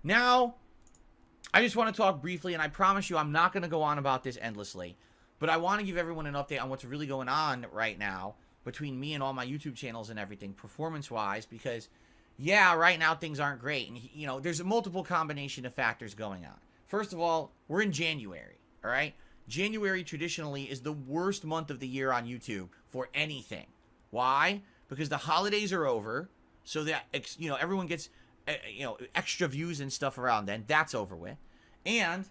Now, I just want to talk briefly, and I promise you I'm not going to go on about this endlessly, but I want to give everyone an update on what's really going on right now between me and all my YouTube channels and everything, performance-wise, because, yeah, right now things aren't great, and, you know, there's a multiple combination of factors going on. First of all, we're in January, all right? January traditionally is the worst month of the year on YouTube for anything. Why? Because the holidays are over, so that, you know, everyone gets, you know, extra views and stuff around then. That's over with. And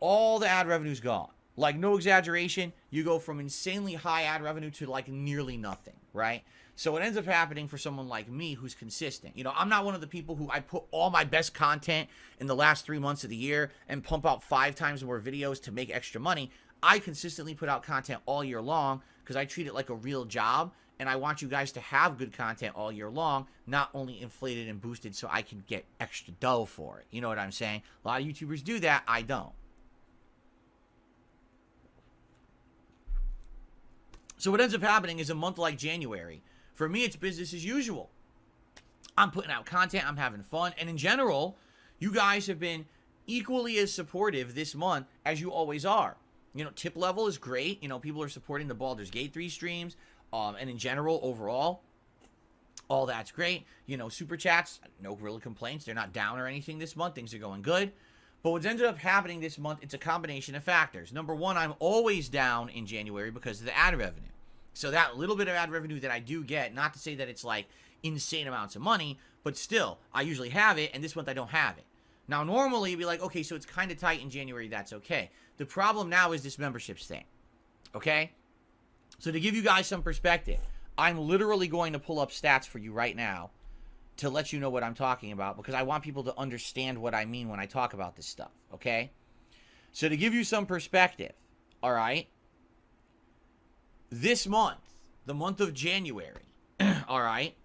all the ad revenue's gone. Like, no exaggeration, you go from insanely high ad revenue to, like, nearly nothing, right? So it ends up happening for someone like me who's consistent. You know, I'm not one of the people who I put all my best content in the last 3 months of the year and pump out 5 times more videos to make extra money. I consistently put out content all year long because I treat it like a real job, and I want you guys to have good content all year long, not only inflated and boosted so I can get extra dough for it. You know what I'm saying? A lot of YouTubers do that. I don't. So what ends up happening is a month like January, for me, it's business as usual. I'm putting out content, I'm having fun, and in general, you guys have been equally as supportive this month as you always are. You know, tip level is great. You know, people are supporting the Baldur's Gate 3 streams, and in general, overall, all that's great. You know, super chats, no real complaints. They're not down or anything this month. Things are going good. But what's ended up happening this month, it's a combination of factors. Number one, I'm always down in January because of the ad revenue. So that little bit of ad revenue that I do get, not to say that it's like insane amounts of money, but still, I usually have it, and this month I don't have it. Now, normally, you'd be like, okay, so it's kind of tight in January, that's okay. The problem now is this memberships thing, okay? So to give you guys some perspective, I'm literally going to pull up stats for you right now to let you know what I'm talking about, because I want people to understand what I mean when I talk about this stuff, okay? So to give you some perspective, all right? This month, the month of January, all right,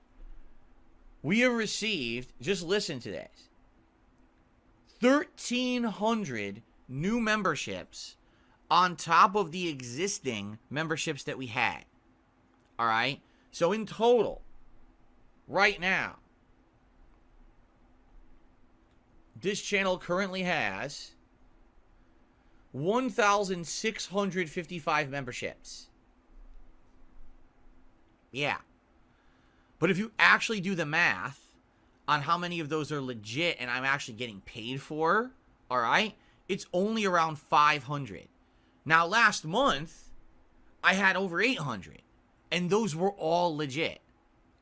we have received, just listen to this, 1,300 new memberships on top of the existing memberships that we had, all right? So in total, right now, this channel currently has 1,655 memberships. Yeah. But if you actually do the math on how many of those are legit and I'm actually getting paid for, all right, it's only around 500. Now, last month, I had over 800, and those were all legit,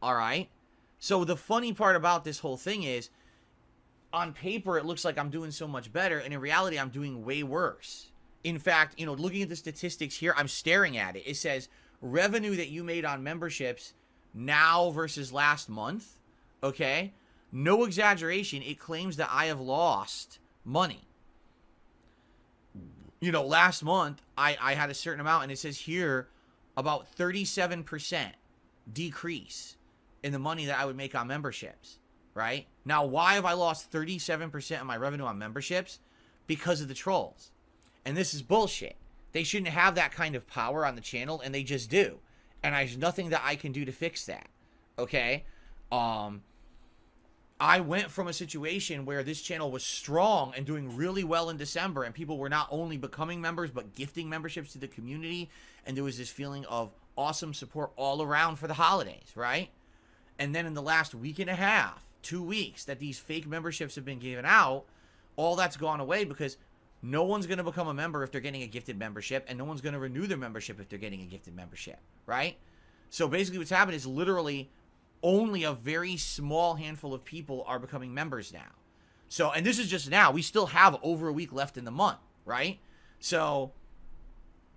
all right? So the funny part about this whole thing is, on paper, it looks like I'm doing so much better, and in reality, I'm doing way worse. In fact, you know, looking at the statistics here, I'm staring at it. It says revenue that you made on memberships now versus last month, okay? No exaggeration, it claims that I have lost money. You know, last month, I had a certain amount, and it says here about 37% decrease in the money that I would make on memberships, right? Now, why have I lost 37% of my revenue on memberships? Because of the trolls. And this is bullshit. They shouldn't have that kind of power on the channel, and they just do. And there's nothing that I can do to fix that, okay? I went from a situation where this channel was strong and doing really well in December, and people were not only becoming members, but gifting memberships to the community, and there was this feeling of awesome support all around for the holidays, right? And then in the last week and a half, 2 weeks, that these fake memberships have been given out, all that's gone away because no one's going to become a member if they're getting a gifted membership, and no one's going to renew their membership if they're getting a gifted membership, right? So basically what's happened is literally only a very small handful of people are becoming members now. So, and this is just now. We still have over a week left in the month, right? So,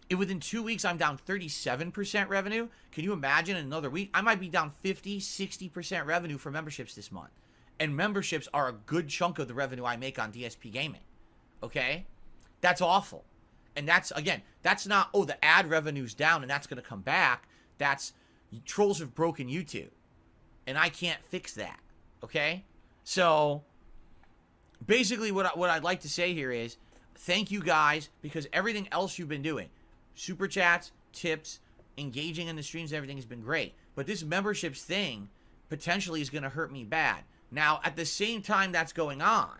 if within 2 weeks I'm down 37% revenue, can you imagine in another week? I might be down 50, 60% revenue for memberships this month. And memberships are a good chunk of the revenue I make on DSP Gaming, okay? That's awful. And that's, again, that's not, oh, the ad revenue's down and that's going to come back. That's, trolls have broken YouTube. And I can't fix that, okay? So, basically what I'd like to say here is, thank you guys, because everything else you've been doing, super chats, tips, engaging in the streams, everything has been great. But this memberships thing potentially is going to hurt me bad. Now, at the same time that's going on,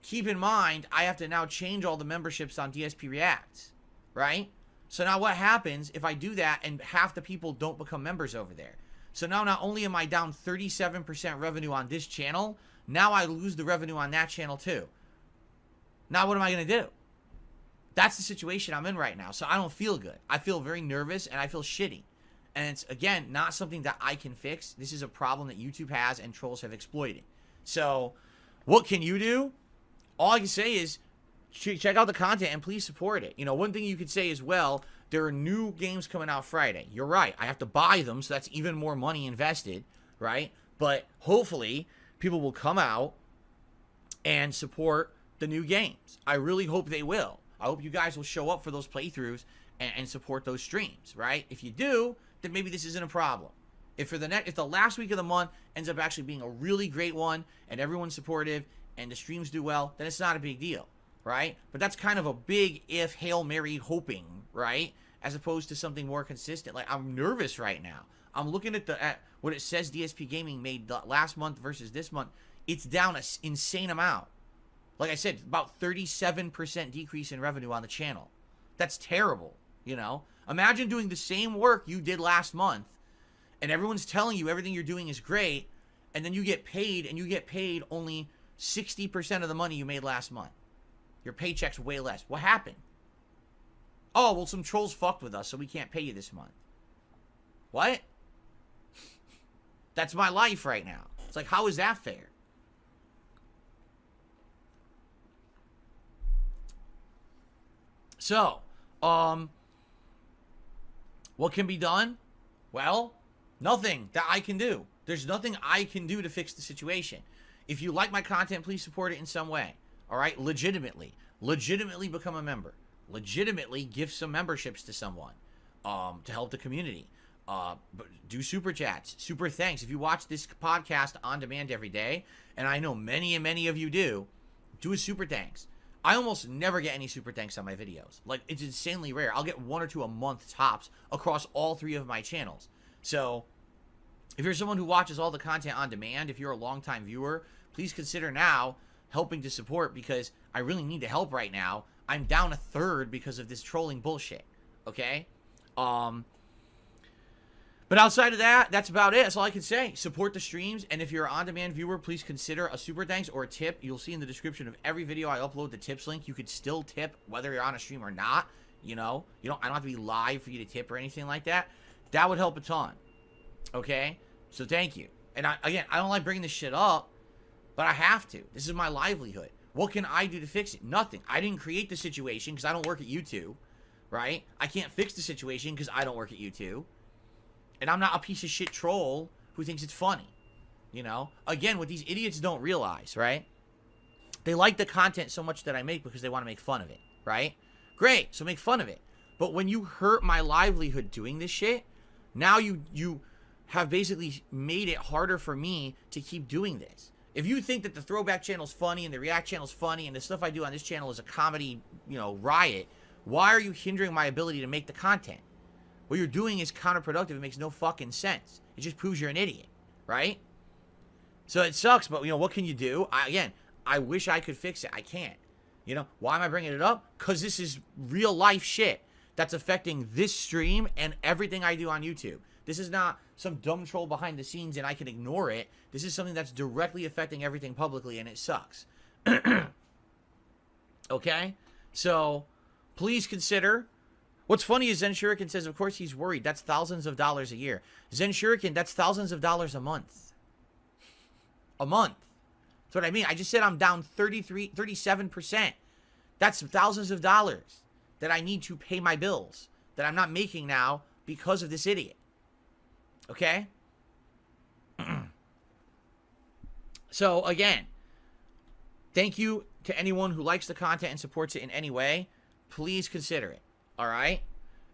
keep in mind, I have to now change all the memberships on DSP Reacts, right? So now what happens if I do that and half the people don't become members over there? So now not only am I down 37% revenue on this channel, now I lose the revenue on that channel too. Now what am I going to do? That's the situation I'm in right now. So I don't feel good. I feel very nervous and I feel shitty. And it's, again, not something that I can fix. This is a problem that YouTube has and trolls have exploited. So what can you do? All I can say is check out the content and please support it. You know, one thing you could say as well, there are new games coming out Friday. You're right. I have to buy them, so that's even more money invested, right? But hopefully people will come out and support the new games. I really hope they will. I hope you guys will show up for those playthroughs and support those streams, right? If you do, then maybe this isn't a problem. If the last week of the month ends up actually being a really great one and everyone's supportive and the streams do well, then it's not a big deal, right? But that's kind of a big if Hail Mary hoping, right? As opposed to something more consistent. Like, I'm nervous right now. I'm looking at what it says DSP Gaming made the last month versus this month. It's down an insane amount. Like I said, about 37% decrease in revenue on the channel. That's terrible, you know? Imagine doing the same work you did last month, and everyone's telling you everything you're doing is great, and then you get paid, and you get paid only 60% of the money you made last month. Your paycheck's way less. What happened? Oh, well, some trolls fucked with us, so we can't pay you this month. What? That's my life right now. It's like, how is that fair? So, what can be done? Well, nothing that I can do. There's nothing I can do to fix the situation. If you like my content, please support it in some way. All right? Legitimately become a member. Legitimately give some memberships to someone to help the community. Do super chats, super thanks. If you watch this podcast on demand every day, and I know many and many of you do a super thanks. I almost never get any super thanks on my videos. Like, it's insanely rare. I'll get 1 or 2 a month tops across all 3 of my channels. So if you're someone who watches all the content on demand, if you're a longtime viewer, please consider now helping to support, because I really need the help right now. I'm down a third because of this trolling bullshit. Okay? But outside of that, that's about it. That's all I can say. Support the streams, and if you're an on-demand viewer, please consider a super thanks or a tip. You'll see in the description of every video I upload the tips link. You could still tip whether you're on a stream or not. You know, I don't have to be live for you to tip or anything like that. That would help a ton. Okay? So thank you. And again, I don't like bringing this shit up, but I have to. This is my livelihood. What can I do to fix it? Nothing. I didn't create the situation because I don't work at YouTube, right? I can't fix the situation because I don't work at YouTube. And I'm not a piece of shit troll who thinks it's funny, you know? Again, what these idiots don't realize, right? They like the content so much that I make because they want to make fun of it, right? Great, so make fun of it. But when you hurt my livelihood doing this shit, now you have basically made it harder for me to keep doing this. If you think that the throwback channel's funny and the react channel's funny and the stuff I do on this channel is a comedy, you know, riot, why are you hindering my ability to make the content? What you're doing is counterproductive. It makes no fucking sense. It just proves you're an idiot, right? So it sucks, but, you know, what can you do? I wish I could fix it. I can't. You know, why am I bringing it up? Because this is real life shit that's affecting this stream and everything I do on YouTube. This is not some dumb troll behind the scenes and I can ignore it. This is something that's directly affecting everything publicly, and it sucks. Okay? So, please consider. What's funny is Zen Shuriken says, of course he's worried. That's thousands of dollars a year. Zen Shuriken, that's thousands of dollars a month. A month. That's what I mean. I just said I'm down 37%. That's thousands of dollars that I need to pay my bills that I'm not making now because of this idiot. Okay? So, again, thank you to anyone who likes the content and supports it in any way. Please consider it. All right?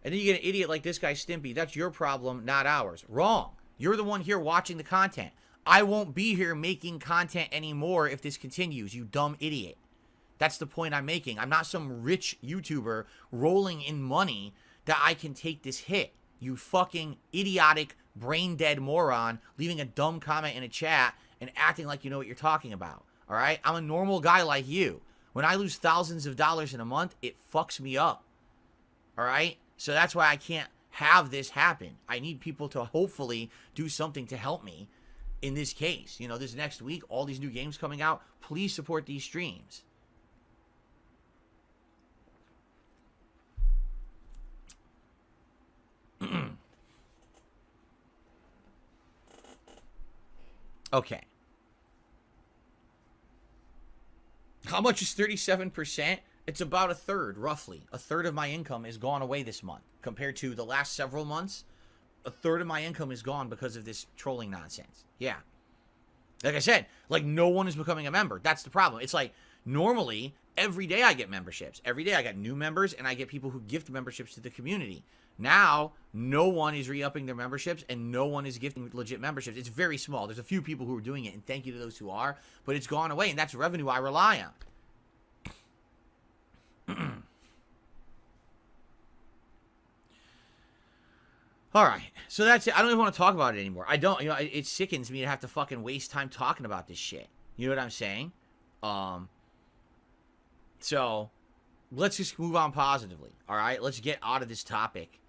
And then you get an idiot like this guy, Stimpy. That's your problem, not ours. Wrong. You're the one here watching the content. I won't be here making content anymore if this continues, you dumb idiot. That's the point I'm making. I'm not some rich YouTuber rolling in money that I can take this hit. You fucking idiotic, brain-dead moron leaving a dumb comment in a chat and acting like you know what you're talking about. All right? I'm a normal guy like you. When I lose thousands of dollars in a month, it fucks me up. All right? So that's why I can't have this happen. I need people to hopefully do something to help me in this case. You know, this next week, all these new games coming out, please support these streams. Okay. How much is 37%? It's about a third, roughly. A third of my income is gone away this month. Compared to the last several months, a third of my income is gone because of this trolling nonsense. Yeah. Like I said, like no one is becoming a member. That's the problem. It's like normally every day I get memberships. Every day I got new members and I get people who gift memberships to the community. Now, no one is re-upping their memberships and no one is gifting legit memberships. It's very small. There's a few people who are doing it, and thank you to those who are, but it's gone away, and that's revenue I rely on. All right, so that's it. I don't even want to talk about it anymore. I don't, you know, it sickens me to have to fucking waste time talking about this shit. You know what I'm saying? So let's just move on positively. All right, let's get out of this topic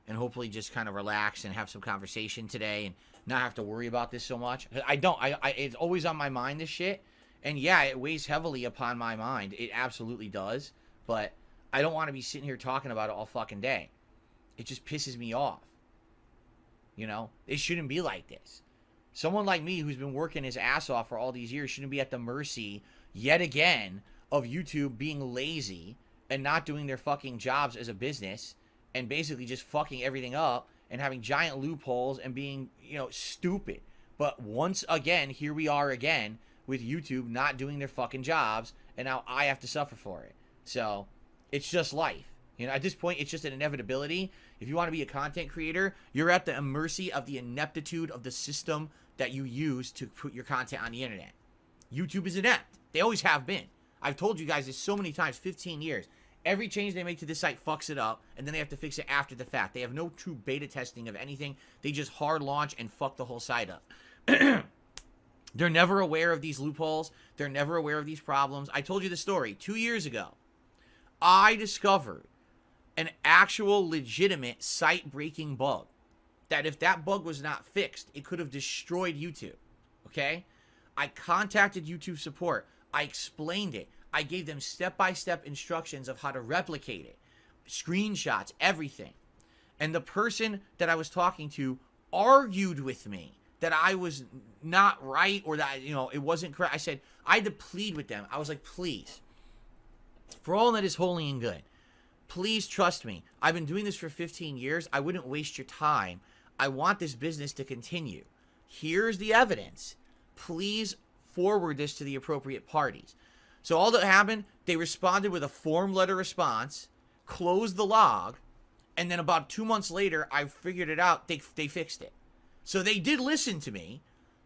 and hopefully just kind of relax and have some conversation today and not have to worry about this so much. It's always on my mind, this shit. And yeah, it weighs heavily upon my mind. It absolutely does. But I don't want to be sitting here talking about it all fucking day. It just pisses me off. You know, it shouldn't be like this. Someone like me who's been working his ass off for all these years shouldn't be at the mercy, yet again, of YouTube being lazy and not doing their fucking jobs as a business and basically just fucking everything up and having giant loopholes and being, you know, stupid. But once again, here we are again with YouTube not doing their fucking jobs, and now I have to suffer for it. So, it's just life. You know, at this point, it's just an inevitability. If you want to be a content creator, you're at the mercy of the ineptitude of the system that you use to put your content on the internet. YouTube is inept. They always have been. I've told you guys this so many times, 15 years. Every change they make to this site fucks it up, and then they have to fix it after the fact. They have no true beta testing of anything. They just hard launch and fuck the whole site up. They're never aware of these loopholes. They're never aware of these problems. I told you the story. 2 years ago, I discovered an actual legitimate site-breaking bug. That if that bug was not fixed, it could have destroyed YouTube. Okay? I contacted YouTube support. I explained it. I gave them step-by-step instructions of how to replicate it. Screenshots, everything. And the person that I was talking to argued with me that I was not right or that, you know, it wasn't correct. I said, I had to plead with them. I was like, please, for all that is holy and good, please trust me. I've been doing this for 15 years. I wouldn't waste your time. I want this business to continue. Here's the evidence. Please forward this to the appropriate parties. So all that happened, they responded with a form letter response, closed the log, and then about 2 months later, I figured it out. They fixed it. So they did listen to me,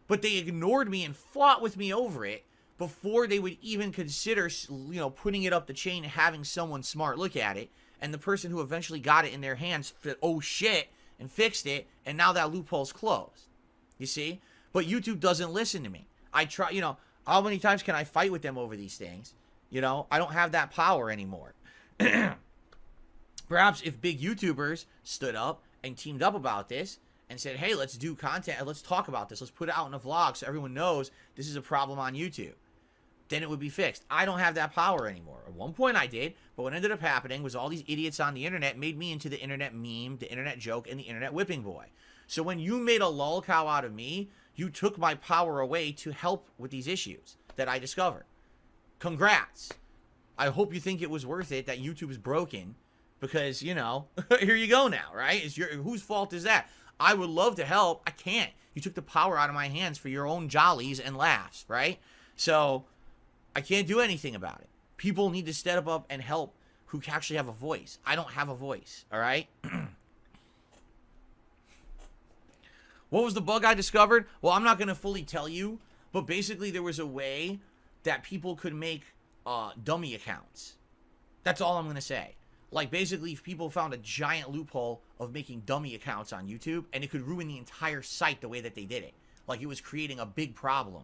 but they ignored me and fought with me over it before they would even consider, you know, putting it up the chain and having someone smart look at it. And the person who eventually got it in their hands said, oh shit, and fixed it, and now that loophole's closed. You see? But YouTube doesn't listen to me. I try, you know, how many times can I fight with them over these things? You know, I don't have that power anymore. Perhaps if big YouTubers stood up and teamed up about this and said, hey, let's do content and let's talk about this. Let's put it out in a vlog so everyone knows this is a problem on YouTube. Then it would be fixed. I don't have that power anymore. At one point I did, but what ended up happening was all these idiots on the internet made me into the internet meme, the internet joke, and the internet whipping boy. So when you made a lol cow out of me, you took my power away to help with these issues that I discovered. Congrats. I hope you think it was worth it that YouTube is broken because, you know, here you go now, right? Whose fault is that? I would love to help. I can't. You took the power out of my hands for your own jollies and laughs, right? So I can't do anything about it. People need to step up and help who actually have a voice. I don't have a voice, all right? What was the bug I discovered? Well, I'm not going to fully tell you, but basically there was a way that people could make dummy accounts. That's all I'm going to say. Like, basically, if people found a giant loophole of making dummy accounts on YouTube, and it could ruin the entire site the way that they did it. Like, it was creating a big problem.